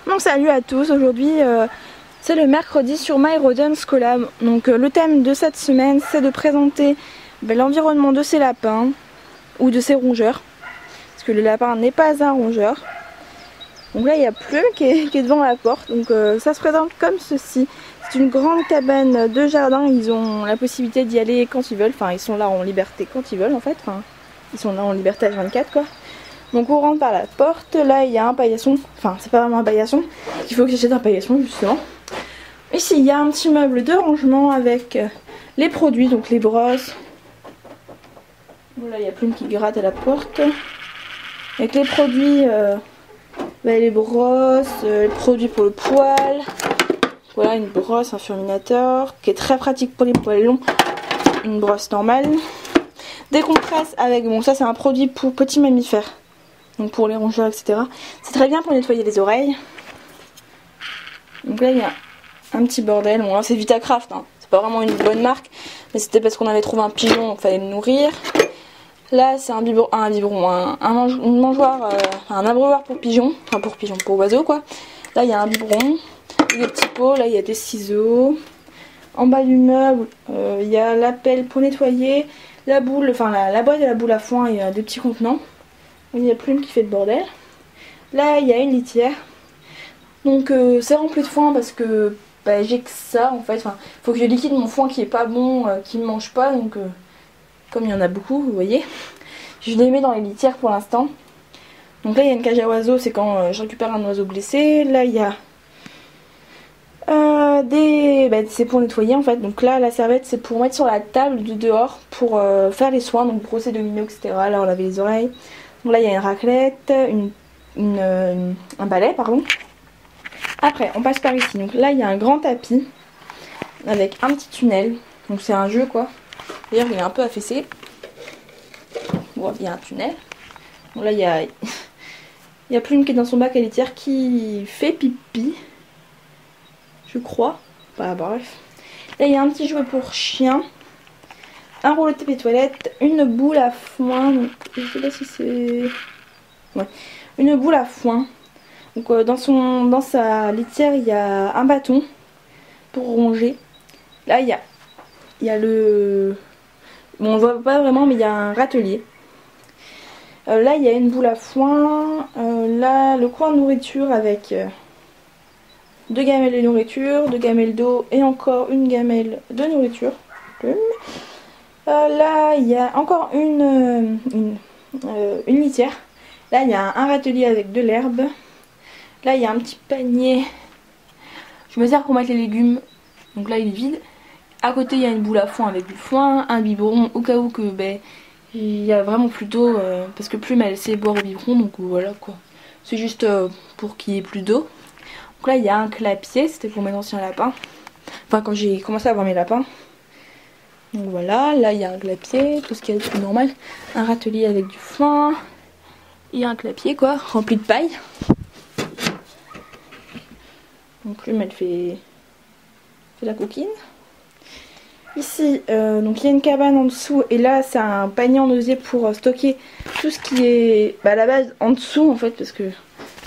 Bon, salut à tous, aujourd'hui c'est le mercredi sur My Rodents Collab. Donc le thème de cette semaine c'est de présenter l'environnement de ces lapins ou de ces rongeurs. Parce que le lapin n'est pas un rongeur. Donc là il y a Plume qui est devant la porte, donc ça se présente comme ceci. C'est une grande cabane de jardin, ils ont la possibilité d'y aller quand ils veulent, enfin ils sont là en liberté quand ils veulent en fait, enfin ils sont là en liberté H24 quoi. Donc on rentre par la porte, là il y a un paillasson, enfin c'est pas vraiment un paillasson, il faut que j'achète un paillasson justement. Ici il y a un petit meuble de rangement avec les produits, donc les brosses. Bon, là il y a Plume qui gratte à la porte. Avec les produits, les brosses, les produits pour le poil. Voilà une brosse, un furminateur qui est très pratique pour les poils longs. Une brosse normale. Des compresses avec, bon ça c'est un produit pour petits mammifères. Donc pour les rongeurs etc. C'est très bien pour nettoyer les oreilles. Donc là il y a un petit bordel. Bon là c'est Vitacraft, hein. C'est pas vraiment une bonne marque. Mais c'était parce qu'on avait trouvé un pigeon, donc il fallait le nourrir. Là c'est une mangeoire, un abreuvoir pour pigeons. Enfin pour oiseaux quoi. Là il y a un biberon, des petits pots, là il y a des ciseaux. En bas du meuble il y a la pelle pour nettoyer. La boule, enfin la boîte de la boule à foin et des petits contenants. Il y a Plume qui fait le bordel. Là il y a une litière. Donc c'est rempli de foin parce que j'ai que ça en fait. Enfin, faut que je liquide mon foin qui est pas bon, qui ne mange pas. Donc comme il y en a beaucoup, vous voyez. Je les mets dans les litières pour l'instant. Donc là il y a une cage à oiseaux, c'est quand je récupère un oiseau blessé. Là il y a c'est pour nettoyer en fait. Donc là la serviette c'est pour mettre sur la table de dehors pour faire les soins, donc brosser de minou etc. Là on laver les oreilles. Donc là il y a une raclette, un balai pardon. Après on passe par ici. Donc là il y a un grand tapis avec un petit tunnel. Donc c'est un jeu quoi. D'ailleurs il est un peu affaissé. Bon, il y a un tunnel. Donc là il y a Plume qui est dans son bac à litière qui fait pipi. Je crois. Bah bref. Là il y a un petit jouet pour chien. Un rouleau de papier toilette. Une boule à foin. Donc, je sais pas si c'est... Ouais. Une boule à foin. Donc dans sa litière il y a un bâton pour ronger. Là il y a le... Bon on voit pas vraiment mais il y a un râtelier. Là il y a une boule à foin. Là le coin de nourriture avec... 2 gamelles de nourriture, 2 gamelles d'eau et encore une gamelle de nourriture. Là il y a encore une litière. Là il y a un râtelier avec de l'herbe. Là il y a un petit panier. Je me sers pour mettre les légumes. Donc là il est vide. À côté il y a une boule à foin avec du foin, un biberon au cas où que il y a vraiment plus d'eau parce que Plume elle sait boire au biberon, donc voilà quoi. C'est juste pour qu'il y ait plus d'eau. Donc là il y a un clapier, c'était pour mes anciens lapins. Enfin quand j'ai commencé à avoir mes lapins. Donc voilà, là il y a un clapier, tout ce qui est plus normal. Un râtelier avec du foin. Il y a un clapier quoi, rempli de paille. Donc Plume elle fait la coquine. Ici, donc il y a une cabane en dessous et là c'est un panier en osier pour stocker tout ce qui est à la base en dessous en fait parce que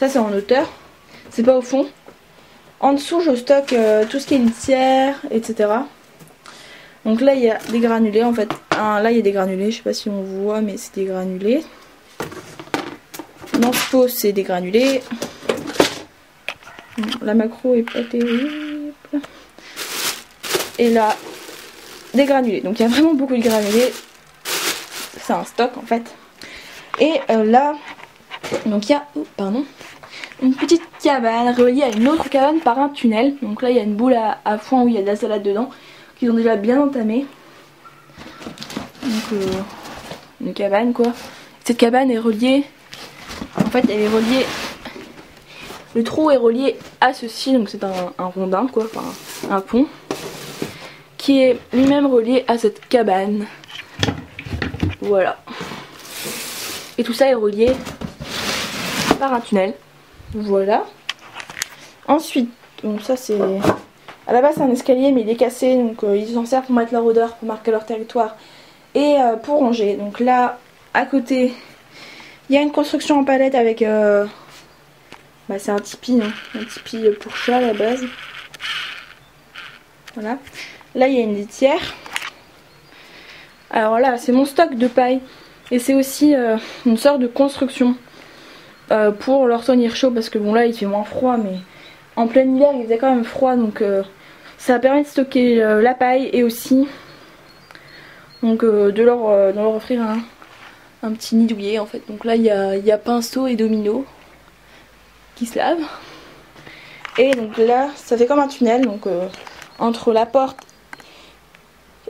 ça c'est en hauteur, c'est pas au fond. En dessous je stocke tout ce qui est litière, etc. Donc là il y a des granulés en fait. Là il y a des granulés, je sais pas si on voit mais c'est des granulés. Dans ce pot c'est des granulés. La macro est pas terrible. Et là des granulés, donc il y a vraiment beaucoup de granulés, c'est un stock en fait. Et là donc il y a une petite cabane reliée à une autre cabane par un tunnel. Donc là il y a une boule à foin où il y a de la salade dedans qu'ils ont déjà bien entamée. Donc une cabane quoi. Cette cabane est reliée, en fait elle est reliée, le trou est relié à ceci, donc c'est un rondin quoi, enfin un pont qui est lui-même relié à cette cabane. Voilà. Et tout ça est relié par un tunnel. Voilà. Ensuite, donc ça c'est... À la base c'est un escalier mais il est cassé, donc ils s'en servent pour mettre leur odeur, pour marquer leur territoire et pour ranger. Donc là, à côté, il y a une construction en palette avec Bah, c'est un tipi, hein. Un tipi pour chat à la base. Voilà. Là il y a une litière. Alors là c'est mon stock de paille. Et c'est aussi une sorte de construction pour leur tenir chaud. Parce que bon là il fait moins froid, mais en plein hiver il faisait quand même froid. Donc ça permet de stocker la paille et aussi donc, de leur offrir un petit nid douillet en fait. Donc là il y a Pinceau et Domino qui se lavent. Et donc là ça fait comme un tunnel. Donc entre la porte,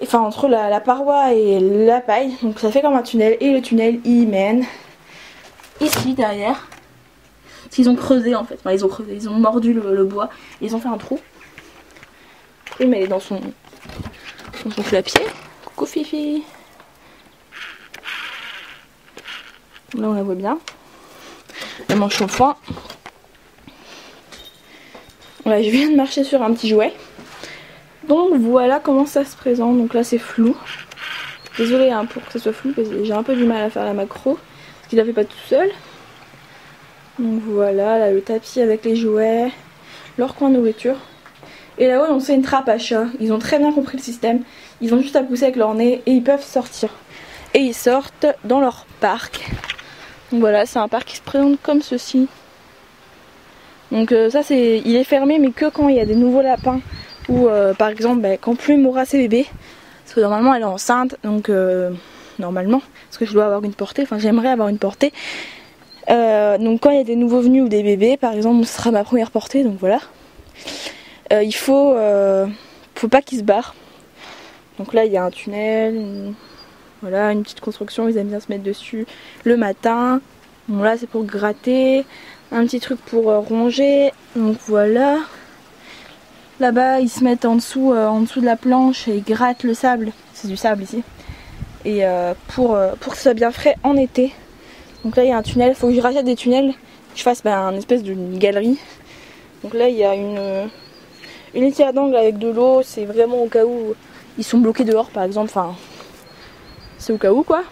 enfin entre la paroi et la paille, donc ça fait comme un tunnel. Et le tunnel il mène ici derrière. Ils ont creusé en fait, enfin ils ont creusé, ils ont mordu le bois, ils ont fait un trou. Et mais elle est dans son clapier. Coucou Fifi. Là on la voit bien. Elle mange son foin. Voilà, je viens de marcher sur un petit jouet. Donc voilà comment ça se présente. Donc là c'est flou. Désolée hein, pour que ça soit flou parce que j'ai un peu du mal à faire la macro. Parce qu'il la fait pas tout seul. Donc voilà, là le tapis avec les jouets. Leur coin de nourriture. Et là-haut donc c'est une trappe à chat. Ils ont très bien compris le système. Ils ont juste à pousser avec leur nez et ils peuvent sortir. Et ils sortent dans leur parc. Donc voilà, c'est un parc qui se présente comme ceci. Donc ça il est fermé mais que quand il y a des nouveaux lapins. Ou par exemple quand Plume aura ses bébés. Parce que normalement elle est enceinte. Donc normalement, parce que je dois avoir une portée. Enfin j'aimerais avoir une portée. Donc quand il y a des nouveaux venus ou des bébés, par exemple ce sera ma première portée. Donc voilà. Il faut pas qu'ils se barrent. Donc là il y a un tunnel. Voilà, une petite construction. Ils aiment bien se mettre dessus le matin. Bon là c'est pour gratter. Un petit truc pour ronger. Donc voilà. Là-bas ils se mettent en dessous de la planche et ils grattent le sable. C'est du sable ici. Et pour que ce soit bien frais en été. Donc là il y a un tunnel. Il faut que je rachète des tunnels. Que je fasse un espèce de galerie. Donc là il y a une litière d'angle avec de l'eau. C'est vraiment au cas où ils sont bloqués dehors par exemple. Enfin c'est au cas où quoi.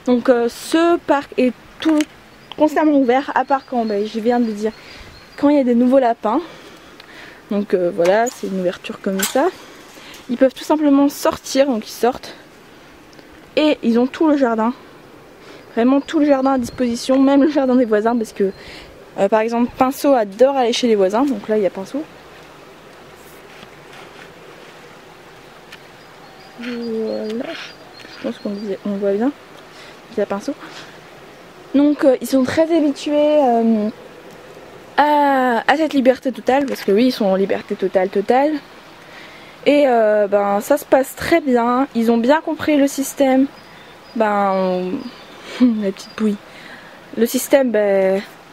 Donc ce parc est tout constamment ouvert. À part quand, je viens de dire, quand il y a des nouveaux lapins. Donc voilà, c'est une ouverture comme ça. Ils peuvent tout simplement sortir, donc ils sortent. Et ils ont tout le jardin. Vraiment tout le jardin à disposition, même le jardin des voisins. Parce que par exemple Pinceau adore aller chez les voisins. Donc là il y a Pinceau. Voilà, je pense qu'on voit bien. Il y a Pinceau. Donc ils sont très habitués à cette liberté totale, parce que oui ils sont en liberté totale. Et ça se passe très bien. Ils ont bien compris le système. La petite pouille. Le système,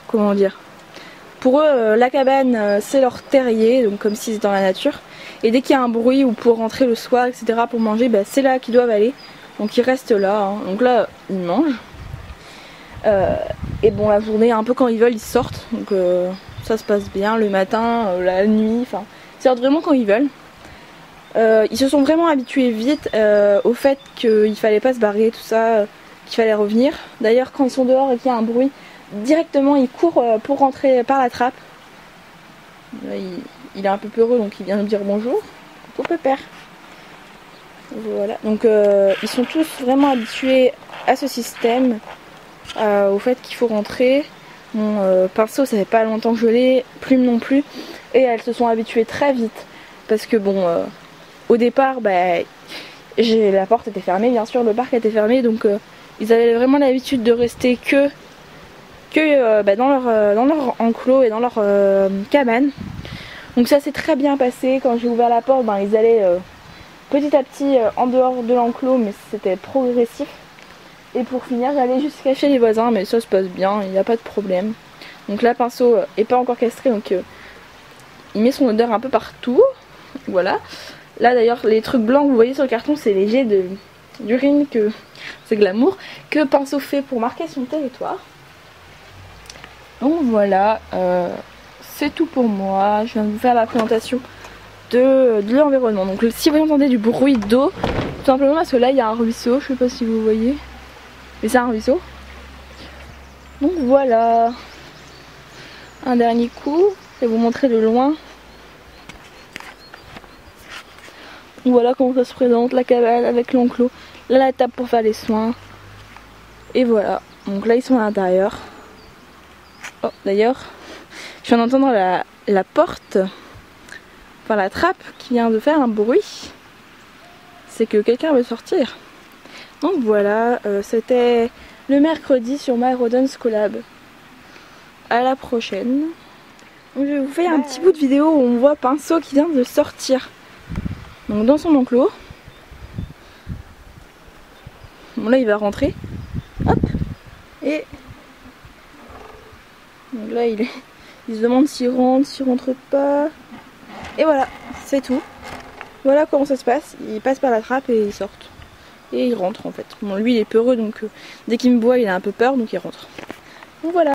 comment dire, pour eux la cabane c'est leur terrier, donc comme s'ils étaient dans la nature. Et dès qu'il y a un bruit ou pour rentrer le soir etc pour manger, c'est là qu'ils doivent aller. Donc ils restent là hein. Donc là ils mangent. Et bon la journée un peu quand ils veulent ils sortent. Donc ça se passe bien le matin, la nuit, enfin c'est vraiment quand ils veulent. Ils se sont vraiment habitués vite au fait qu'il fallait pas se barrer tout ça, qu'il fallait revenir. D'ailleurs quand ils sont dehors et qu'il y a un bruit, directement ils courent pour rentrer par la trappe. Là, il est un peu peureux donc il vient nous dire bonjour. Coucou pépère. Voilà, donc ils sont tous vraiment habitués à ce système, au fait qu'il faut rentrer. Mon Pinceau ça fait pas longtemps que je l'ai, Plume non plus, et elles se sont habituées très vite parce que au départ la porte était fermée, bien sûr le parc était fermé, donc ils avaient vraiment l'habitude de rester que dans leur enclos et dans leur cabane. Donc ça s'est très bien passé. Quand j'ai ouvert la porte, ils allaient petit à petit en dehors de l'enclos, mais c'était progressif. Et pour finir, j'allais jusqu'à chez les voisins, mais ça se passe bien, il n'y a pas de problème. Donc là, Pinceau est pas encore castré, donc il met son odeur un peu partout. Voilà. Là d'ailleurs, les trucs blancs que vous voyez sur le carton, c'est les jets d'urine, que c'est glamour, que Pinceau fait pour marquer son territoire. Donc voilà, c'est tout pour moi. Je viens de vous faire la présentation de l'environnement. Donc si vous entendez du bruit d'eau, tout simplement parce que là il y a un ruisseau, je sais pas si vous voyez, mais c'est un ruisseau. Donc voilà, un dernier coup. Je vais vous montrer de loin. Voilà comment ça se présente, la cabane avec l'enclos. Là la table pour faire les soins. Et voilà, donc là ils sont à l'intérieur. Oh d'ailleurs, je viens d'entendre la porte, enfin la trappe qui vient de faire un bruit. C'est que quelqu'un veut sortir. Donc voilà, c'était le mercredi sur My Rodents Collab. À la prochaine. Donc, je vais vous faire un petit bout de vidéo où on voit Pinceau qui vient de sortir. Donc dans son enclos. Bon là il va rentrer. Hop. Et donc là il se demande s'il rentre pas. Et voilà, c'est tout. Voilà comment ça se passe. Il passe par la trappe et il sort. Et il rentre en fait. Bon lui il est peureux donc dès qu'il me voit il a un peu peur donc il rentre. Donc voilà.